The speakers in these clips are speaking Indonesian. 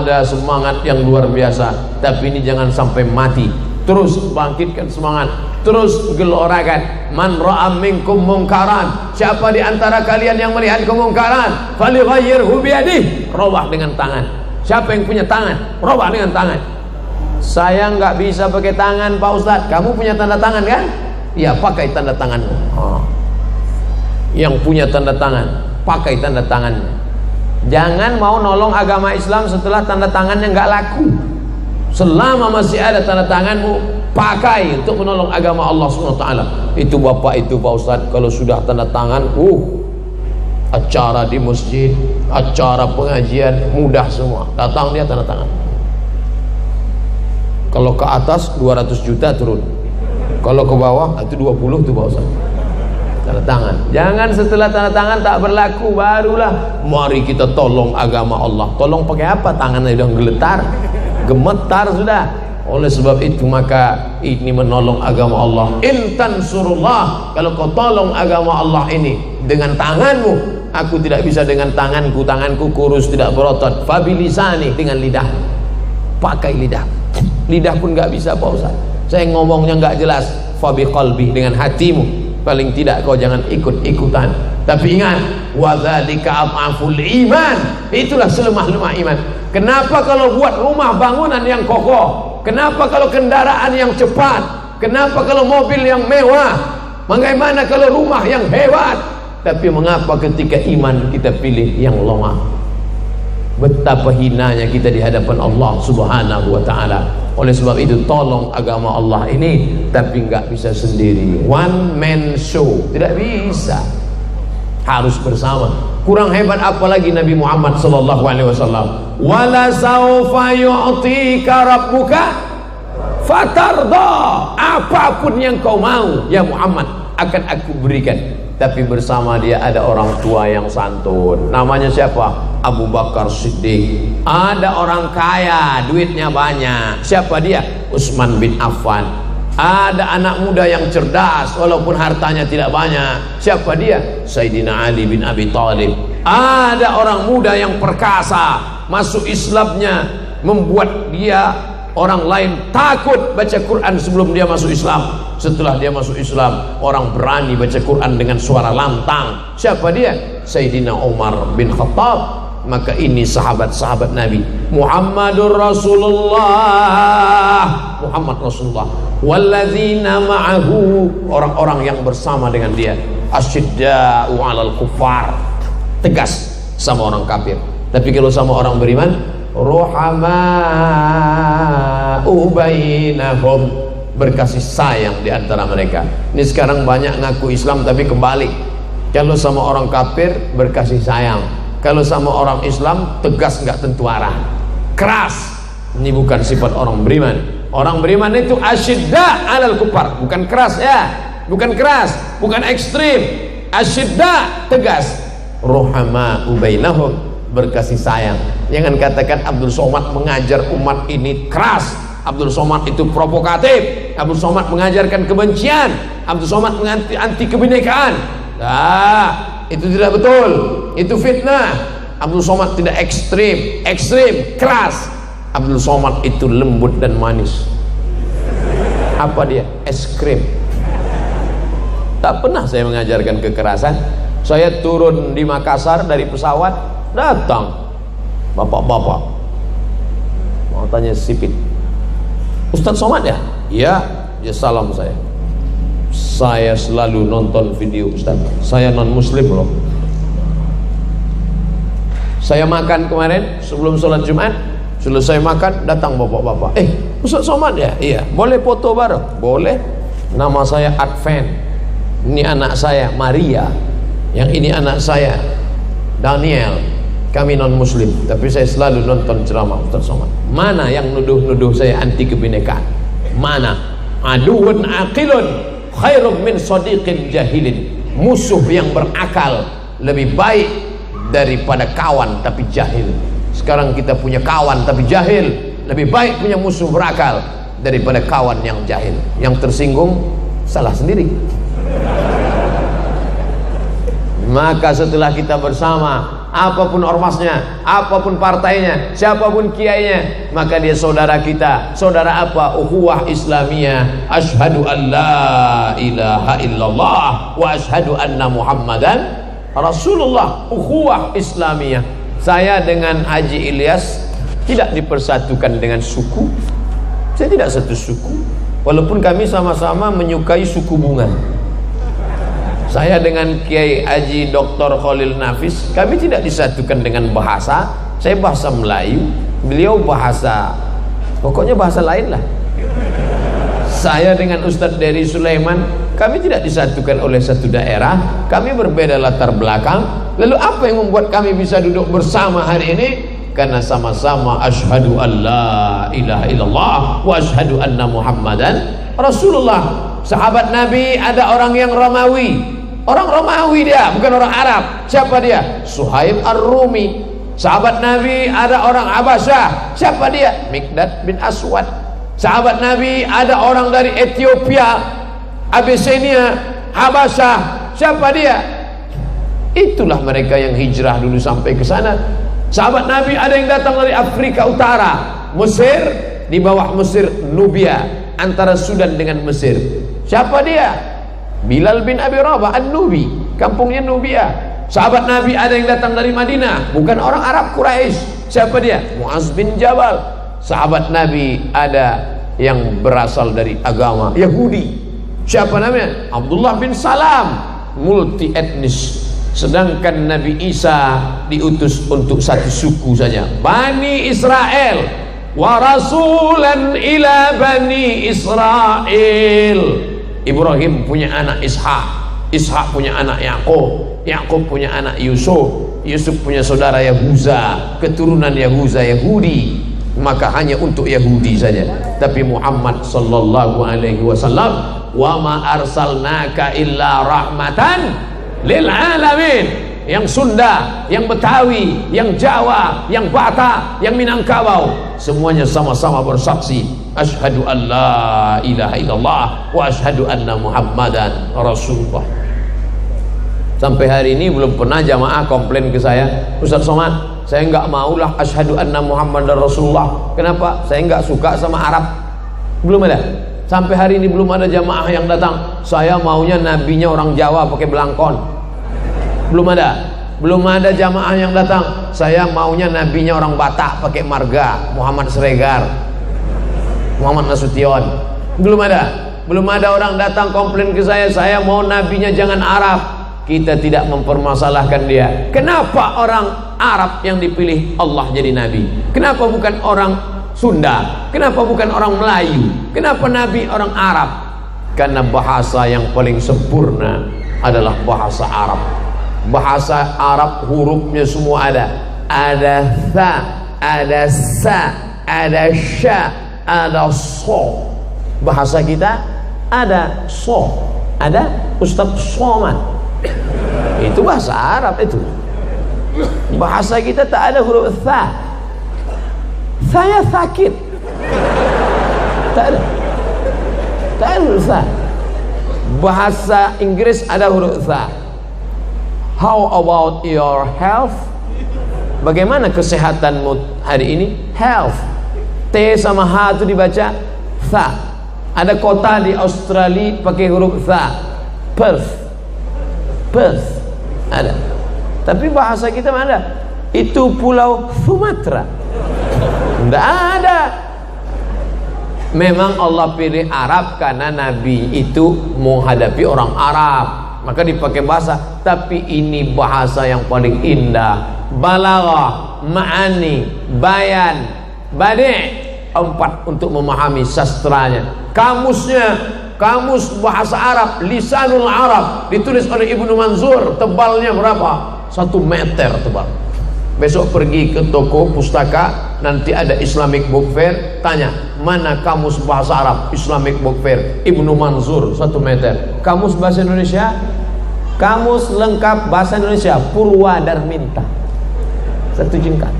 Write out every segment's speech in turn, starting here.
ada semangat yang luar biasa, tapi ini jangan sampai mati. Terus bangkitkan semangat, terus gelorakan. Man ra'a minkum mungkaran, siapa di antara kalian yang melihat kemungkaran, falighayyirhu biyadihi, robah dengan tangan. Siapa yang punya tangan, robah dengan tangan. Saya nggak bisa pakai tangan Pak Ustadz. Kamu punya tanda tangan kan? Ya, pakai tanda tanganmu. Yang punya tanda tangan, pakai tanda tangannya. Jangan mau nolong agama Islam setelah tanda tangannya nggak laku. Selama masih ada tanda tanganmu, pakai untuk menolong agama Allah SWT. Itu bapak, itu Pak Ustadz, kalau sudah tanda tangan, acara di masjid, acara pengajian, mudah semua. Datang dia tanda tangan. Kalau ke atas 200 juta turun. Kalau ke bawah itu 20 tuh Pak Ustadz. Tanda tangan. Jangan setelah tanda tangan tak berlaku barulah mari kita tolong agama Allah. Tolong pakai apa? Tangannya udah geletar, gemetar sudah. Oleh sebab itu maka ini menolong agama Allah. In tansurullah, kalau kau tolong agama Allah ini dengan tanganmu. Aku tidak bisa dengan tanganku, tanganku kurus tidak berotot. Fabilisani, dengan lidah. Pakai lidah. Lidah pun nggak bisa Pak Ustaz. Saya ngomongnya nggak jelas. Fabiqalbi, dengan hatimu. Paling tidak kau jangan ikut-ikutan. Tapi ingat, wadzalika adhaful iman. Itulah selemah-lemah iman. Kenapa kalau buat rumah bangunan yang kokoh? Kenapa kalau kendaraan yang cepat? Kenapa kalau mobil yang mewah? Bagaimana kalau rumah yang hebat? Tapi mengapa ketika iman kita pilih yang lemah? Betapa hinanya kita di hadapan Allah Subhanahu wa ta'ala. Oleh sebab itu tolong agama Allah ini, tapi nggak bisa sendiri. One man show, tidak bisa. Harus bersama. Kurang hebat apalagi Nabi Muhammad sallallahu alaihi wasallam. Wala saufa yu'tika rabbuka fatarda. Apapun yang kau mau ya Muhammad akan aku berikan. Tapi bersama dia ada orang tua yang santun. Namanya siapa? Abu Bakar Siddiq. Ada orang kaya, duitnya banyak. Siapa dia? Utsman bin Affan. Ada anak muda yang cerdas walaupun hartanya tidak banyak. Siapa dia? Sayyidina Ali bin Abi Thalib. Ada orang muda yang perkasa, masuk Islamnya membuat dia orang lain takut baca Quran sebelum dia masuk Islam. Setelah dia masuk Islam, orang berani baca Quran dengan suara lantang. Siapa dia? Sayyidina Umar bin Khattab. Maka ini sahabat-sahabat Nabi. Muhammadur Rasulullah, Muhammad Rasulullah. Walladzina ma'ahu, orang-orang yang bersama dengan dia. Asyidda'u 'alal kuffar, tegas sama orang kafir. Tapi kalau sama orang beriman, ruhama'u bainahum, berkasih sayang di antara mereka. Ini sekarang banyak ngaku Islam tapi kebalik. Kalau sama orang kafir berkasih sayang, kalau sama orang Islam tegas, nggak tentu arah, keras. Ini bukan sifat orang beriman. Orang beriman itu asyidda 'alal kufar, bukan keras ya, bukan keras, bukan ekstrim. Asyidda, tegas. Ruhama'u bainahum, berkasih sayang. Jangan katakan Abdul Somad mengajar umat ini keras, Abdul Somad itu provokatif, Abdul Somad mengajarkan kebencian, Abdul Somad anti kebinekaan. Itu tidak betul, itu fitnah. Abdul Somad tidak ekstrim, keras. Abdul Somad itu lembut dan manis. Apa dia? Es krim. Tak pernah saya mengajarkan kekerasan. Saya turun di Makassar dari pesawat, datang bapak-bapak mau tanya sipit, Ustadz Somad ya? Iya, ya salam saya. Saya selalu nonton video Ustadz. Saya non muslim loh. Saya makan kemarin sebelum sholat Jumat. Selesai makan datang bapak-bapak. Ustadz Somad ya? Iya. Boleh foto bareng? Boleh. Nama saya Advent. Ini anak saya Maria. Yang ini anak saya Daniel. Kami non muslim, tapi saya selalu nonton ceramah Ustadz Somad. Mana yang nuduh-nuduh saya anti kebinekaan? Mana? Aduun aqilun khairum min sadiqin jahilin. Musuh yang berakal lebih baik daripada kawan tapi jahil. Sekarang kita punya kawan tapi jahil. Lebih baik punya musuh berakal daripada kawan yang jahil. Yang tersinggung salah sendiri. Maka setelah kita bersama apapun ormasnya, apapun partainya, siapapun kiainya, maka dia saudara kita. Saudara apa? Ukhuwah Islamiyah. Asyhadu an la ilaha illallah wa asyhadu anna Muhammadan Rasulullah. Ukhuwah Islamiyah. Saya dengan Haji Ilyas tidak dipersatukan dengan suku. Saya tidak satu suku, walaupun kami sama-sama menyukai suku bunga. Saya dengan Kiai Haji Dr. Khalil Nafis, kami tidak disatukan dengan bahasa. Saya bahasa Melayu, beliau bahasa, pokoknya bahasa lain lah. Saya dengan Ustadz Dery Sulaiman, kami tidak disatukan oleh satu daerah. Kami berbeda latar belakang. Lalu apa yang membuat kami bisa duduk bersama hari ini? Karena sama-sama asyhadu an la ilaha illallah wa asyhadu anna Muhammadan Rasulullah. Sahabat Nabi ada orang yang Romawi. Orang Romawi dia, bukan orang Arab. Siapa dia? Suhaib Ar-Rumi. Sahabat Nabi ada orang Habasyah. Siapa dia? Mikdad bin Aswad. Sahabat Nabi ada orang dari Ethiopia, Abyssinia, Habasyah. Siapa dia? Itulah mereka yang hijrah dulu sampai ke sana. Sahabat Nabi ada yang datang dari Afrika Utara, Mesir, di bawah Mesir Nubia, antara Sudan dengan Mesir. Siapa dia? Bilal bin Abi Rabah An-Nubi, kampungnya Nubia. Sahabat Nabi ada yang datang dari Madinah, bukan orang Arab Quraisy. Siapa dia? Muaz bin Jabal. Sahabat Nabi ada yang berasal dari agama Yahudi. Siapa namanya? Abdullah bin Salam, multi etnis. Sedangkan Nabi Isa diutus untuk satu suku saja, Bani Israel. Wa rasulan ila Bani Israel. Ibrahim punya anak Ishak, Ishak punya anak Yakub, Yakub punya anak Yusuf, Yusuf punya saudara Yahuza, keturunan Yahuza Yahudi. Maka hanya untuk Yahudi saja. Tapi Muhammad sallallahu alaihi wasallam, wa ma arsalnaka illa rahmatan lil alamin. Yang Sunda, yang Betawi, yang Jawa, yang Batak, yang Minangkabau, semuanya sama-sama bersaksi asyhadu an la ilaha illallah wa asyhadu anna Muhammadan Rasulullah. Sampai hari ini belum pernah jamaah komplain ke saya, Ustaz Somad, saya enggak maulah asyhadu anna Muhammadan Rasulullah. Kenapa? Saya enggak suka sama Arab. Belum ada. Sampai hari ini belum ada jamaah yang datang, saya maunya nabinya orang Jawa pakai belangkon. Belum ada jamaah yang datang, saya maunya nabinya orang Batak pakai marga, Muhammad Sregar, Muhammad Nasution. Belum ada orang datang komplain ke saya mau nabinya jangan Arab. Kita tidak mempermasalahkan dia. Kenapa orang Arab yang dipilih Allah jadi nabi? Kenapa bukan orang Sunda? Kenapa bukan orang Melayu? Kenapa nabi orang Arab? Karena bahasa yang paling sempurna adalah bahasa Arab. Bahasa Arab hurufnya semua ada tha, ada sa, ada sya, ada so. Bahasa kita ada so, ada Ustadz Somad, itu bahasa Arab itu. Bahasa kita tak ada huruf tha. Saya sakit, tak ada huruf tha. Bahasa Inggris ada huruf tha. How about your health? Bagaimana kesehatanmu hari ini? Health. T sama H itu dibaca tha. Ada kota di Australia pakai huruf tha. Perth ada. Tapi bahasa kita mana? Itu pulau Sumatra. Tidak ada. Memang Allah pilih Arab karena Nabi itu menghadapi orang Arab, maka dipakai bahasa. Tapi ini bahasa yang paling indah, balaghah, ma'ani, bayan, badi', 4 untuk memahami sastranya. Kamusnya, kamus bahasa Arab, Lisanul Arab, ditulis oleh Ibnu Manzur, tebalnya berapa? 1 meter tebal. Besok pergi ke toko pustaka, nanti ada Islamic Book Fair, tanya mana kamus bahasa Arab Islamic Book Fair, Ibnu Manzur 1 meter. Kamus bahasa Indonesia, kamus lengkap bahasa Indonesia Purwadarminta 1 jengkal.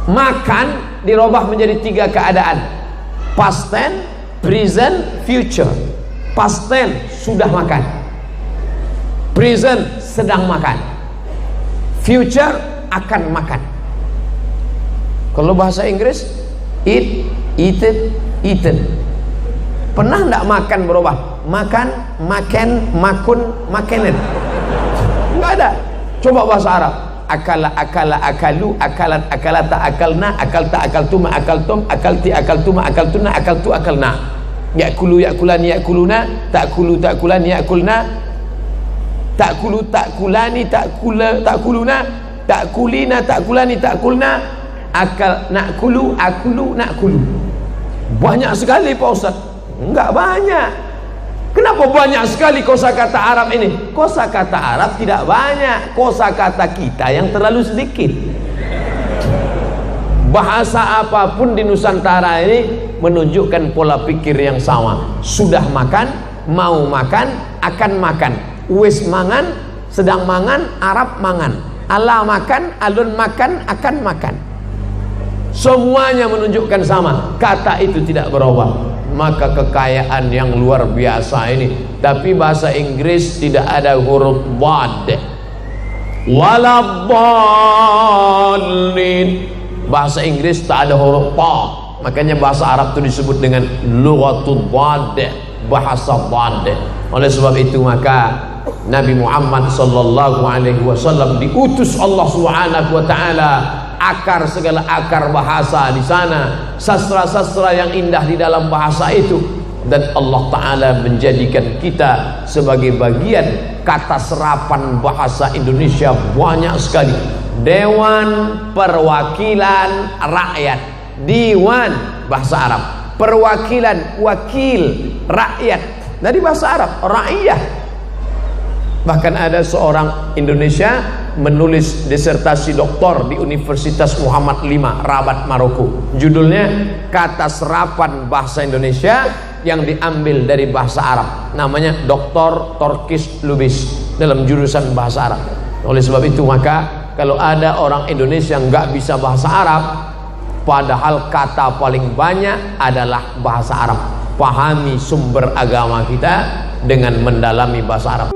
Makan dirubah menjadi 3 keadaan: past tense, present, future. Past tense sudah makan, present sedang makan, future akan makan. Kalau bahasa Inggris eat, eaten, eaten. Pernah enggak makan berubah? Makan, makan, makun, makanan. Enggak ada. Coba bahasa Arab. Akala, akala, akalu, akalat, akalata, akalna, akalta, akaltuma, akaltum, akalti, akaltuma, akaltuna, akaltu, akalna. Yakulu, yakulani, yakuluna, takulu, takulani, yakulna, takulu, takulani, takuluna, takulina, takulani, takulna, akal, nakulu, akulu, nakulu. Banyak sekali Pak Ustaz. Enggak banyak. Kenapa banyak sekali kosakata Arab ini? Kosakata Arab tidak banyak, kosakata kita yang terlalu sedikit. Bahasa apapun di Nusantara ini menunjukkan pola pikir yang sama. Sudah makan, mau makan, akan makan. Wis mangan, sedang mangan, Arab mangan. Allah makan, alun makan, akan makan. Semuanya menunjukkan sama. Kata itu tidak berubah. Maka kekayaan yang luar biasa ini. Tapi bahasa Inggris tidak ada huruf bad, waladdallin. Bahasa Inggris tak ada huruf ta. Makanya bahasa Arab itu disebut dengan lughatul bad, bahasa bad. Oleh sebab itu maka Nabi Muhammad sallallahu alaihi wasallam diutus Allah Subhanahu wa taala, akar segala akar bahasa di sana, sastra-sastra yang indah di dalam bahasa itu, dan Allah Ta'ala menjadikan kita sebagai bagian kata serapan bahasa Indonesia banyak sekali. Dewan Perwakilan Rakyat, Diwan bahasa Arab, perwakilan wakil rakyat dari bahasa Arab, rakyat. Bahkan ada seorang Indonesia menulis disertasi doktor di Universitas Muhammad V Rabat Maroko. Judulnya Kata Serapan Bahasa Indonesia yang diambil dari bahasa Arab. Namanya Dr. Torkis Lubis dalam jurusan bahasa Arab. Oleh sebab itu maka kalau ada orang Indonesia yang nggak bisa bahasa Arab, padahal kata paling banyak adalah bahasa Arab. Pahami sumber agama kita dengan mendalami bahasa Arab.